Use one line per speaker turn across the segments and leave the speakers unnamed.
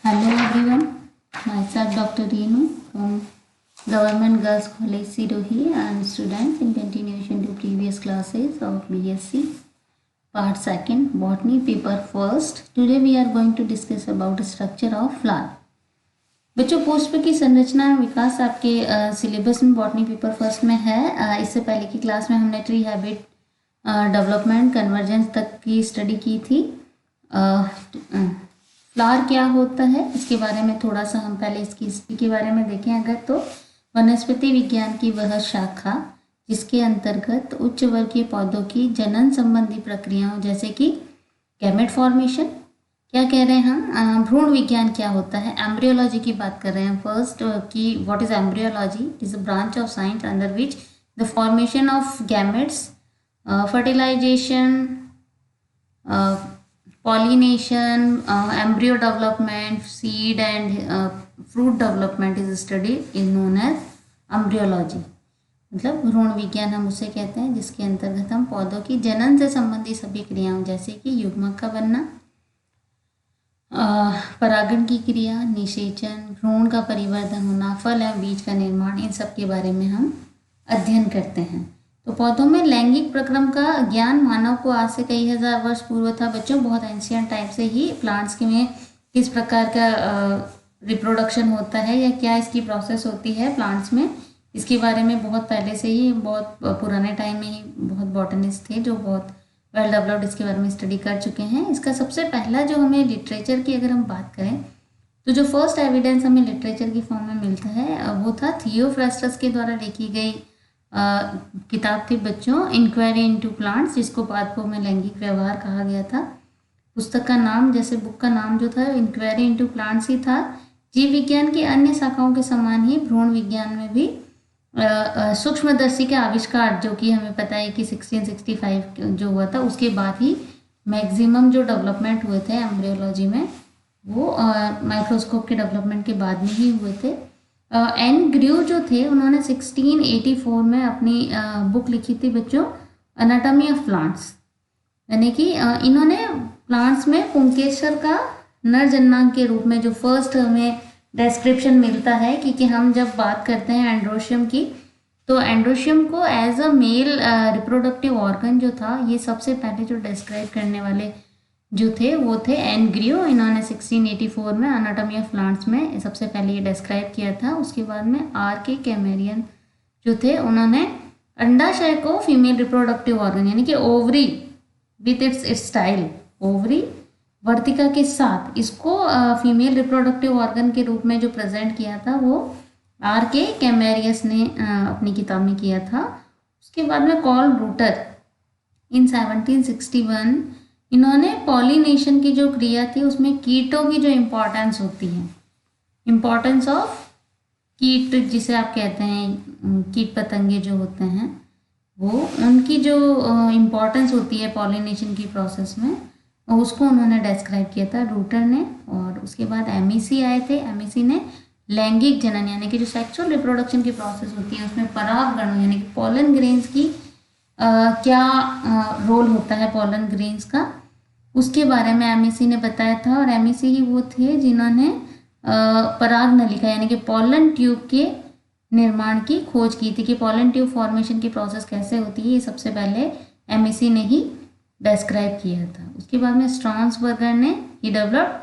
Hello everyone, myself Dr. Reenu from Government Girls College Sirohi and students in continuation to previous classes of BSc Part 2nd Botany Paper 1st. Today we are going to discuss about structure of flower. बच्चों पुष्प की संरचना एवं विकास आपके syllabus में botany paper first में है। इससे पहले की क्लास में हमने ट्री हैबिट डेवलपमेंट कन्वर्जेंस तक की स्टडी की थी। फ्लावर क्या होता है इसके बारे में थोड़ा सा हम पहले इसकी हिस्ट्री के बारे में देखें अगर तो वनस्पति विज्ञान की वह शाखा जिसके अंतर्गत उच्च वर्गीय पौधों की जनन संबंधी प्रक्रियाओं जैसे कि गैमेट फॉर्मेशन, क्या कह रहे हैं हम, भ्रूण विज्ञान क्या होता है, एम्ब्रियोलॉजी की बात कर रहे हैं फर्स्ट कि what is embryology is a branch of science under which the formation of gametes, fertilization, pollination, embryo development, seed and fruit development is studied is known as embryology। मतलब भ्रूण विज्ञान हम उसे कहते हैं जिसके अंतर्गत हम पौधों की जनन से संबंधित सभी क्रियाओं जैसे कि युग्मक का बनना, परागण की क्रिया, निषेचन, भ्रूण का परिवर्धन होना, फल एवं बीज का निर्माण, इन सब के बारे में हम अध्ययन करते हैं। तो पौधों में लैंगिक प्रक्रम का ज्ञान मानव को आज से कई हजार वर्ष पूर्व था बच्चों। बहुत एंशियंट टाइप से ही प्लांट्स के में किस प्रकार का रिप्रोडक्शन होता है या क्या इसकी प्रोसेस होती है प्लांट्स में, इसके बारे में बहुत पहले से ही, बहुत पुराने टाइम में ही बहुत बॉटनिस्ट थे जो बहुत वेल डेवलप्ड इसके बारे में स्टडी कर चुके हैं। इसका सबसे पहला जो हमें लिटरेचर की अगर हम बात करें तो जो फर्स्ट एविडेंस हमें लिटरेचर की फॉर्म में मिलता है वो था थियोफ्रास्टस के द्वारा लिखी गई किताब थी बच्चों, इंक्वायरी इनटू प्लांट्स, जिसको बाद में लैंगिक व्यवहार कहा गया था। पुस्तक का नाम जैसे बुक का नाम जो था इंक्वायरी इनटू प्लांट्स ही था। जीव विज्ञान की अन्य शाखाओं के समान ही भ्रूण विज्ञान में भी सूक्ष्मदर्शी का आविष्कार जो कि हमें पता है कि 1665 जो हुआ था उसके बाद ही मैक्सिमम जो डेवलपमेंट हुए थे एम्ब्रियोलॉजी में वो माइक्रोस्कोप के डेवलपमेंट के बाद में ही हुए थे। एन ग्र्यू जो थे उन्होंने 1684 में अपनी बुक लिखी थी बच्चों एनाटॉमी ऑफ प्लांट्स, यानी कि इन्होंने प्लांट्स में पुंकेसर का नर जन्मांग के रूप में जो फर्स्ट हमें डिस्क्रिप्शन मिलता है कि हम जब बात करते हैं एंड्रोशियम की तो एंड्रोशियम को as a male reproductive organ जो था ये सबसे पहले जो डिस्क्राइब करने वाले जो थे वो थे एन ग्र्यू। इन्होंने 1684 में एनाटॉमी ऑफ प्लांट्स में सबसे पहले ये डिस्क्राइब किया था। उसके बाद में आर के कैमेरियन जो थे उन्होंने अंडाशय को फीमेल रिप्रोडक्टिव ऑर्गन यानी कि ovary with its style, ovary वर्तिका के साथ इसको फीमेल रिप्रोडक्टिव ऑर्गन के रूप में जो प्रेजेंट किया था वो आर के कैमेरियस ने अपनी किताब में किया था। उसके बाद में कॉल रूटर इन 1761 इन्होंने पॉलिनेशन की जो क्रिया थी उसमें कीटों की जो इम्पोर्टेंस होती है, इम्पोर्टेंस ऑफ कीट जिसे आप कहते हैं कीट पतंगे जो होते हैं वो उनकी जो इम्पोर्टेंस होती है पॉलिनेशन की प्रोसेस में उसको उन्होंने डिस्क्राइब किया था रूटर ने। और उसके बाद एमईसी आए थे। एमईसी ने लैंगिक जनन यानी कि जो सेक्सुअल रिप्रोडक्शन की प्रोसेस होती है उसमें परागण यानी कि पॉलन ग्रेन्स की क्या रोल होता है पॉलन ग्रेन्स का उसके बारे में एमईसी ने बताया था। और एमईसी ही वो थे जिन्होंने पराग नलिका यानी कि पॉलन ट्यूब के निर्माण की खोज की थी कि पॉलन ट्यूब फॉर्मेशन की प्रोसेस कैसे होती है ये सबसे पहले एमईसी ने ही डिस्क्राइब किया था। उसके बाद में स्ट्रासबर्गर ने ही developed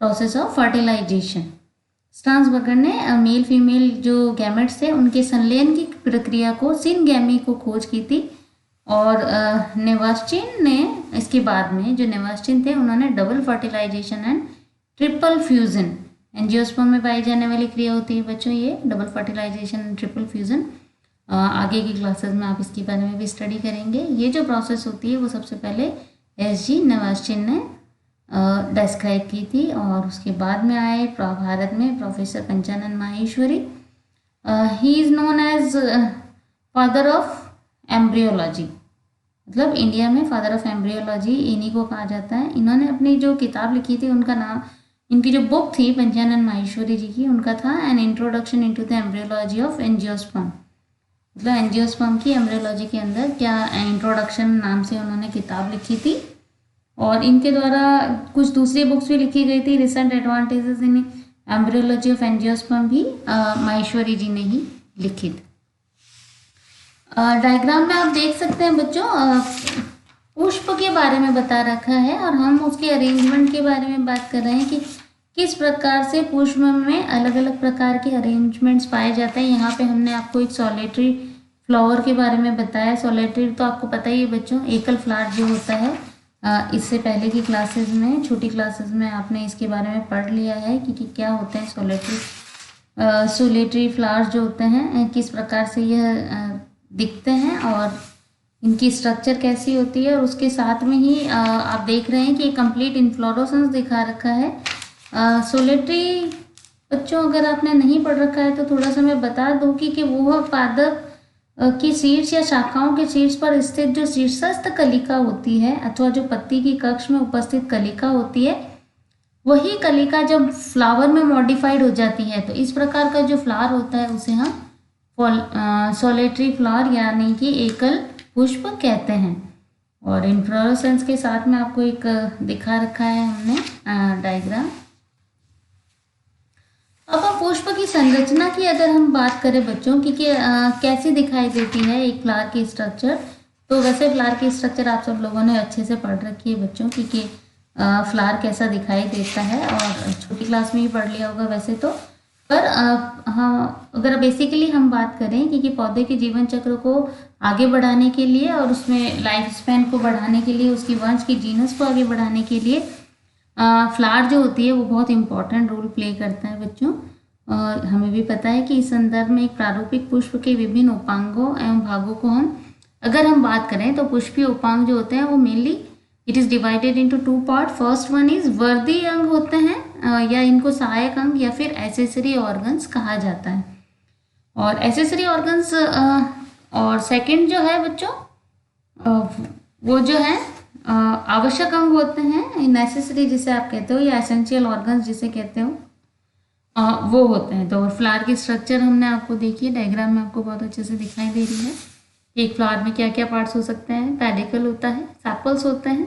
process of fertilization. Strasburger ने मेल फीमेल जो गैमेट्स थे उनके संलयन की प्रक्रिया को सिनगैमी को खोज की थी। और नेवास्चिन ने इसके बाद में जो नेवास्चिन थे उन्होंने double fertilization and triple fusion, angiosperm में पाई जाने वाली क्रिया होती है बच्चों ये double fertilization and triple fusion. आगे की क्लासेस में आप इसके बारे में भी स्टडी करेंगे। ये जो प्रोसेस होती है वो सबसे पहले एसजी नेवास्चिन ने डिस्क्राइब की थी। और उसके बाद में आए भारत में professor Panchanan Maheshwari, he is known as father of embryology, मतलब इंडिया में फादर ऑफ एम्ब्रियोलॉजी इन्हीं को कहा जाता है। इन्होंने अपनी जो किताब लिखी थी उनका नाम, इनकी जो बुक थी पंचानन माहेश्वरी जी की, उनका था an introduction into the embryology of angiosperm, मतलब एंजियोस्पर्म की एम्ब्रियोलॉजी के अंदर क्या इंट्रोडक्शन नाम से उन्होंने किताब लिखी थी। और इनके द्वारा कुछ दूसरी बुक्स भी लिखी गई थी, recent advantages in embryology of angiosperm भी माहेश्वरी जी ने ही लिखी थी। डायग्राम में आप देख सकते हैं बच्चों, पुष्प के बारे में बता रखा है और हम उसके अरेंजमेंट के बारे में बात कर रहे हैं कि किस प्रकार से पुष्प में अलग अलग प्रकार के अरेंजमेंट्स पाए जाते हैं। यहाँ पे हमने आपको एक सोलेटरी फ्लावर के बारे में बताया। सोलेटरी तो आपको पता ही है बच्चों, एकल फ्लावर जो होता है, इससे पहले की क्लासेस में, छोटी क्लासेस में आपने इसके बारे में पढ़ लिया है कि क्या होते हैं सोलेटरी फ्लावर्स जो होते हैं, किस प्रकार से यह दिखते हैं और इनकी स्ट्रक्चर कैसी होती है। और उसके साथ में ही आप देख रहे हैं कि कंप्लीट इन्फ्लोरेसेंस दिखा रखा है। सोलेटरी बच्चों अगर आपने नहीं पढ़ रखा है तो थोड़ा सा मैं बता दूं कि वो पादप की शीर्ष या शाखाओं के शीर्ष पर स्थित जो शीर्षस्थ कलिका होती है अथवा जो पत्ती की कक्ष में उपस्थित कलिका होती है, वही कलिका जब फ्लावर में मॉडिफाइड हो जाती है तो इस प्रकार का जो फ्लावर होता है उसे हम सोलेटरी फ्लावर यानी कि एकल पुष्प कहते हैं। और इन्फ्लोरेसेंस के साथ में आपको एक दिखा रखा है हमने डायग्राम। अब हम पुष्प की संरचना की अगर हम बात करें बच्चों कि कैसी दिखाई देती है एक फ्लावर की स्ट्रक्चर, तो वैसे फ्लावर की स्ट्रक्चर आप सब लोगों ने अच्छे से पढ़ रखी है बच्चों कि फ्लावर कैसा दिखाई देता है और छोटी क्लास में ही पढ़ लिया होगा वैसे तो। पर हाँ, अगर बेसिकली हम बात करें कि पौधे के जीवन चक्र को आगे बढ़ाने के लिए और उसमें लाइफ स्पैन को बढ़ाने के लिए, उसकी वंश की जीनस को आगे बढ़ाने के लिए फ्लावर जो होती है वो बहुत इंपॉर्टेंट रोल प्ले करता है बच्चों। और हमें भी पता है कि इस संदर्भ में एक प्रारूपिक पुष्प के विभिन्न उपांगों एवं भागों को अगर हम बात करें तो पुष्पीय उपांग जो होते हैं वो mainly it is divided into two part. First one is वर्दी अंग होते हैं या इनको सहायक अंग या फिर एसेसरी ऑर्गन्स कहा जाता है। और एसेसरी ऑर्गन्स और सेकंड जो है बच्चों वो जो है आवश्यक अंग होते हैं, नेसेसरी जिसे आप कहते हो या एसेंशियल ऑर्गन्स जिसे कहते हो वो होते हैं। तो फ्लावर की स्ट्रक्चर हमने आपको देखी है, डायग्राम में आपको बहुत अच्छे से दिखाई दे रही है। एक फ्लावर में क्या क्या पार्ट्स हो सकते हैं, पेडिकल होता है, सेपल्स होते हैं,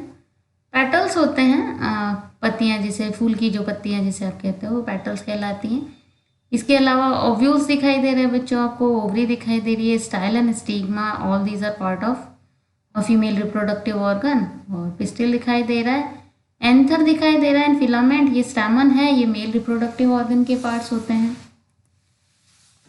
पेटल्स होते हैं, पत्तियां जिसे फूल की जो पत्तियां जिसे आप कहते हो वो पेटल्स कहलाती हैं। इसके अलावा ओव्यूल्स दिखाई दे रहे हैं बच्चों आपको, ओवरी दिखाई दे रही है, style and stigma, all these are part of female reproductive organ. और पिस्टिल दिखाई दे रहा है, एंथर दिखाई दे रहा है, एंड फिलामेंट ये स्टैमन है, ये मेल रिप्रोडक्टिव ऑर्गन के पार्ट्स होते हैं।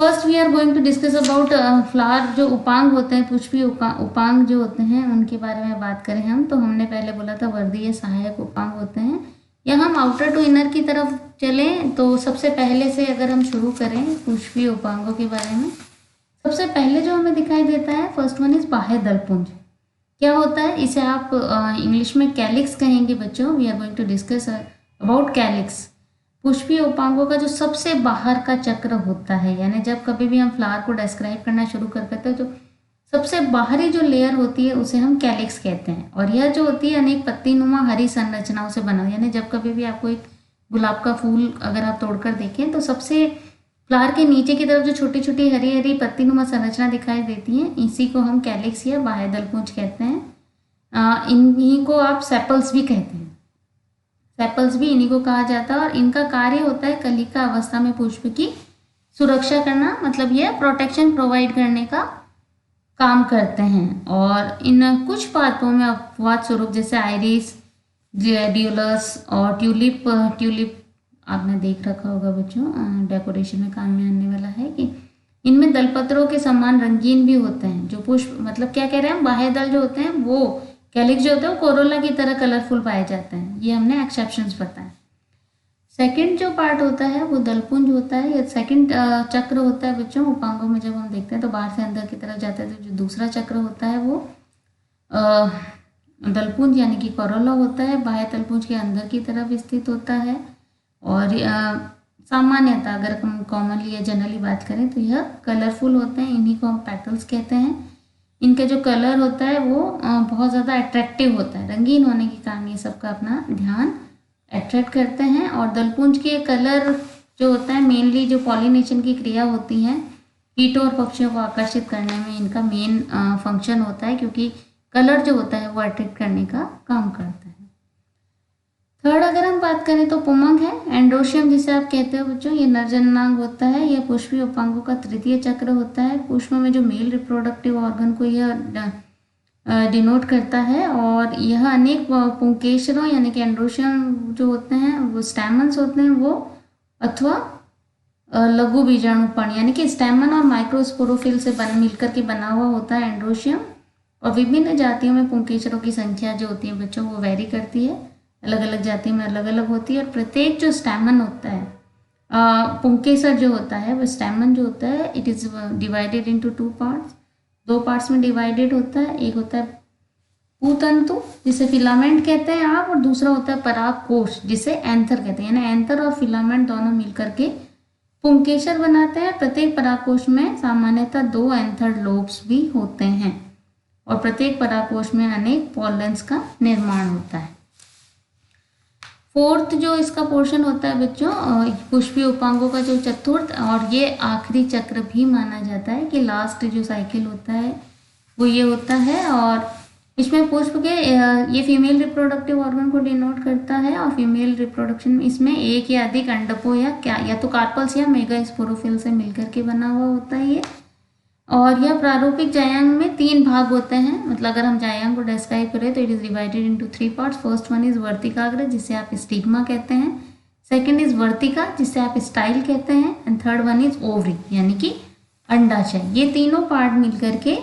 First we are going to discuss about flower जो उपांग होते हैं, पुष्पीय उपांग जो होते हैं उनके बारे में बात करें हम तो हमने पहले बोला था वर्धीय सहायक उपांग होते हैं। या हम आउटर टू इनर की तरफ चलें तो सबसे पहले से अगर हम शुरू करें पुष्पीय उपांगों के बारे में, सबसे पहले जो हमें दिखाई देता है फर्स्ट वन इज बाह्य दलपुंज। क्या होता है, इसे आप इंग्लिश में कैलिक्स कहेंगे बच्चों। We are going to discuss about calyx. पुष्पीय उपांगों का जो सबसे बाहर का चक्र होता है, यानी जब कभी भी हम फ्लावर को डिस्क्राइब करना शुरू करते हैं तो सबसे बाहरी जो लेयर होती है उसे हम कैलिक्स कहते हैं। और यह जो होती है अनेक पत्ती नुमा हरी संरचनाओं से बना, यानी जब कभी भी आपको एक गुलाब का फूल अगर आप तोड़कर देखें तो सबसे फ्लावर के नीचे की तरफ जो छोटी छोटी हरी हरी पत्ती नुमा संरचना दिखाई देती है, इसी को हम कैलिक्स या बाह्य दलपुंज कहते हैं। इन्हीं को आप सेपल्स भी कहते हैं, सेपल्स भी इन्हीं को कहा जाता है। और इनका कार्य होता है कलिका अवस्था में पुष्प की सुरक्षा करना, मतलब यह प्रोटेक्शन प्रोवाइड करने का काम करते हैं। और इन कुछ पादपों में अपवाद स्वरूप जैसे आइरिस, ग्लैडियोलस और ट्यूलिप आपने देख रखा होगा बच्चों, डेकोरेशन में काम में आने वाला है कि इनमें दलपत्रों के समान रंगीन भी होते हैं। जो पुष्प मतलब क्या कह रहे हैं, बाह्य दल जो होते हैं वो कैलिक्स जो होते हैं वो कोरोला की तरह कलरफुल पाए जाते हैं, ये हमने एक्सेप्शंस बताए। सेकंड जो पार्ट होता है वो दलपुंज होता है, या सेकंड चक्र होता है बच्चों। उपांगों में जब हम देखते हैं तो बाहर से अंदर की तरफ जाता है तो जो दूसरा चक्र होता है वो दलपुंज यानी कि कोरोला होता है, बाह्य दलपुंज के अंदर की तरफ स्थित होता है। और सामान्यतः अगर हम कॉमनली या जनरली बात करें तो यह कलरफुल होते हैं, इन्हीं को हम पेटल्स कहते हैं। इनका जो कलर होता है वो बहुत ज़्यादा अट्रैक्टिव होता है, रंगीन होने के कारण ये सबका अपना ध्यान अट्रैक्ट करते हैं। और दलपुंज के कलर जो होता है मेनली जो पॉलिनेशन की क्रिया होती है, कीटों और पक्षियों को आकर्षित करने में इनका मेन फंक्शन होता है, क्योंकि कलर जो होता है वो अट्रैक्ट करने का काम करता है। बात करें तो पुमंग है, एंड्रोशियम जिसे आप कहते हो बच्चों, ये नरजननांग होता है। यह पुष्पीय उपांगों का तृतीय चक्र होता है। पुष्प में जो मेल रिप्रोडक्टिव ऑर्गन को यह डिनोट करता है, और यह अनेक पुंकेसरों यानी कि एंड्रोशियम जो होते हैं वो स्टैमन्स होते हैं वो, अथवा लघु बीजाणुपर्ण यानी कि स्टैमन और माइक्रोस्पोरोफिल से मिलकर के बना हुआ होता है एंड्रोशियम। और विभिन्न जातियों में पुंकेसरों की संख्या जो होती है बच्चों वो वेरी करती है, अलग अलग जातियों में अलग अलग होती है। और प्रत्येक जो स्टैमन होता है, पुंकेसर जो होता है वो स्टैमन जो होता है, it is divided into 2 parts, 2 parts में डिवाइडेड होता है। एक होता है पूतंतु जिसे फिलामेंट कहते हैं आप, और दूसरा होता है परागकोश जिसे एंथर कहते हैं। यानी एंथर और फिलामेंट दोनों मिलकर के पुंकेसर बनाते हैं। प्रत्येक परागकोश में सामान्यतः 2 एंथर लोब्स भी होते हैं, और प्रत्येक परागकोश में अनेक पॉलन्स का निर्माण होता है। फोर्थ जो इसका पोर्शन होता है बच्चों, पुष्पीय उपांगों का जो चतुर्थ और ये आखिरी चक्र भी माना जाता है कि लास्ट जो साइकिल होता है वो ये होता है। और इसमें पुष्प के ये फीमेल रिप्रोडक्टिव ऑर्गन को डिनोट करता है। और फीमेल रिप्रोडक्शन इसमें एक या अधिक अंडकों या तो कार्पल्स या मेगास्पोरोफिल से मिलकर के बना हुआ होता है ये। और यह प्रारूपिक जायांग में 3 भाग होते हैं। मतलब अगर हम जायांग को डिस्क्राइब करें तो it is divided into 3 parts. First one is वर्तिकाग्र जिसे आप स्टिग्मा कहते हैं, सेकंड इज वर्तिका जिसे आप स्टाइल कहते हैं, and third one is ovary यानी कि अंडाशय। ये तीनों पार्ट मिलकर के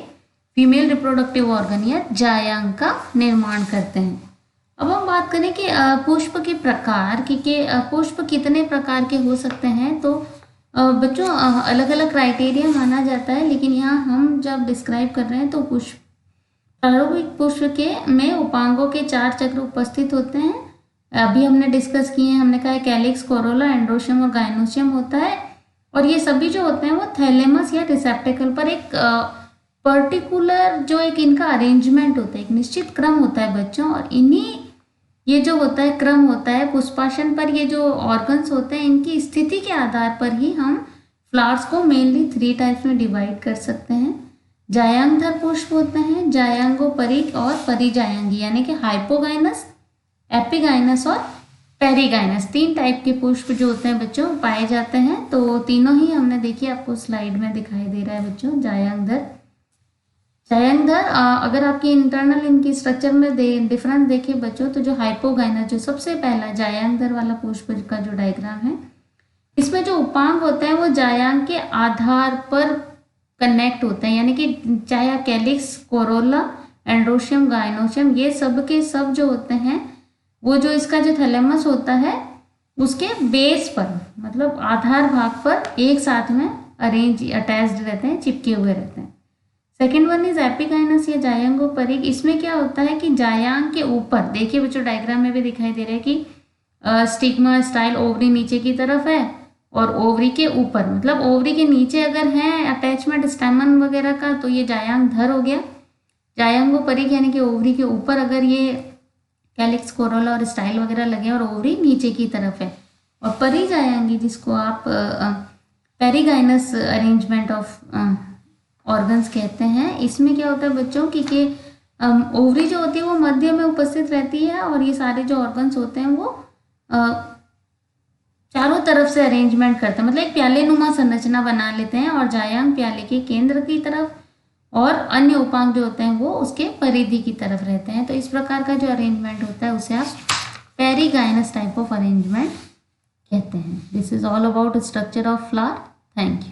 फीमेल रिप्रोडक्टिव ऑर्गन या जायांग का निर्माण करते हैं। अब हम बात करें कि पुष्प के प्रकार कि पुष्प कितने प्रकार के हो सकते हैं, तो बच्चों अलग अलग क्राइटेरिया माना जाता है, लेकिन यहाँ हम जब डिस्क्राइब कर रहे हैं तो प्रारूपिक पुष्प के में उपांगों के 4 चक्र उपस्थित होते हैं। अभी हमने डिस्कस किए हैं, हमने कहा है कैलिक्स, कोरोला, एंड्रोशियम और गाइनोशियम होता है। और ये सभी जो होते हैं वो थैलेमस या रिसेप्टेकल पर एक पर्टिकुलर जो एक इनका अरेंजमेंट होता है, एक निश्चित क्रम होता है बच्चों। और इन्हीं ये जो होता है क्रम होता है पुष्पासन पर, ये जो ऑर्गन्स होते हैं इनकी स्थिति के आधार पर ही हम फ्लावर्स को मेनली 3 टाइप्स में डिवाइड कर सकते हैं। जायांगधर पुष्प होते हैं, जायांगोपरिक और परिजायांगी यानी कि हाइपोगाइनस, एपिगाइनस और पेरिगाइनस। 3 टाइप के पुष्प जो होते हैं बच्चों पाए जाते हैं। तो तीनों ही हमने देखिए आपको स्लाइड में दिखाई दे रहा है बच्चों। जायांगधर अगर आपकी इंटरनल इनकी स्ट्रक्चर में डिफरेंस देखे बच्चों, तो जो हाइपोगाइनस जो सबसे पहला जायांगधर वाला पुष्प का जो डायग्राम है, इसमें जो उपांग होते हैं वो जायांग के आधार पर कनेक्ट होते हैं। यानी कि चाहे कैलिक्स, कोरोला, एंड्रोशियम, गाइनोशियम ये सब के सब जो होते हैं वो जो इसका जो थैलेमस होता है उसके बेस पर मतलब आधार भाग पर एक साथ में अटैच्ड रहते हैं, चिपके हुए रहते हैं। सेकेंड वन इज एपिगाइनस या जायांगोपरिक। इसमें क्या होता है कि जायांग के ऊपर देखिए बच्चों डायग्राम में भी दिखाई दे रहा है कि स्टिग्मा, स्टाइल, ओवरी नीचे की तरफ है और ओवरी के ऊपर मतलब ओवरी के नीचे अगर है अटैचमेंट स्टैमन वगैरह का तो ये जायांगधर हो गया। जायांगोपरिक यानी कि ओवरी के ऊपर अगर ये कैलिक्स, कोरोला और स्टाइल वगैरह लगे और ओवरी नीचे की तरफ है। और परिजायांगी जिसको आप पेरिगाइनस अरेंजमेंट ऑफ ऑर्गन्स कहते हैं, इसमें क्या होता है बच्चों कि ओवरी जो होती है वो मध्य में उपस्थित रहती है और ये सारे जो ऑर्गन्स होते हैं वो चारों तरफ से अरेंजमेंट करते हैं, मतलब एक प्याले नुमा संरचना बना लेते हैं। और जायांग प्याले के केंद्र की तरफ और अन्य उपांग जो होते हैं वो उसके परिधि की तरफ रहते हैं। तो इस प्रकार का जो अरेंजमेंट होता है उसे आप पेरिगाइनस टाइप ऑफ अरेंजमेंट कहते हैं। This is all about structure of flower. Thank you.